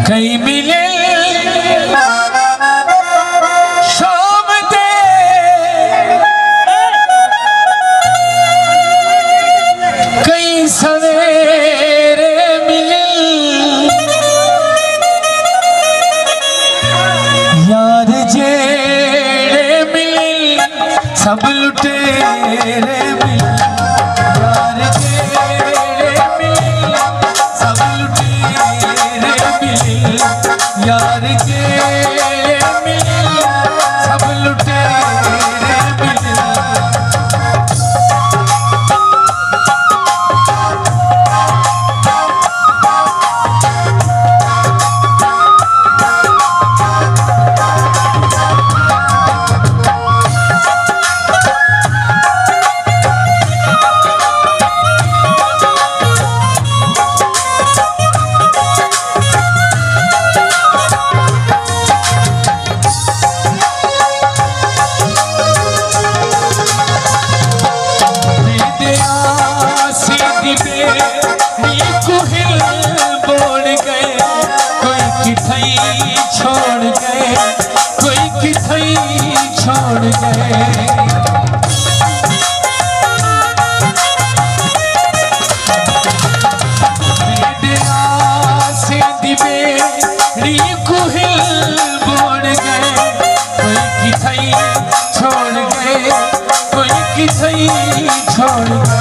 कई मिले शाम दे कई सवेरे मिले यार जेड़े मिले सब लुटेरे मिले यार जेड़े मिले सब लुटेरे मिले यार जेड़े मिले सब लुटेरे मिले छोड़ गए कोई किथई छोड़ गए से दिबेड़ी कुहिल बोल गए कोई किथई छोड़ गए कोई किथई छोड़ गए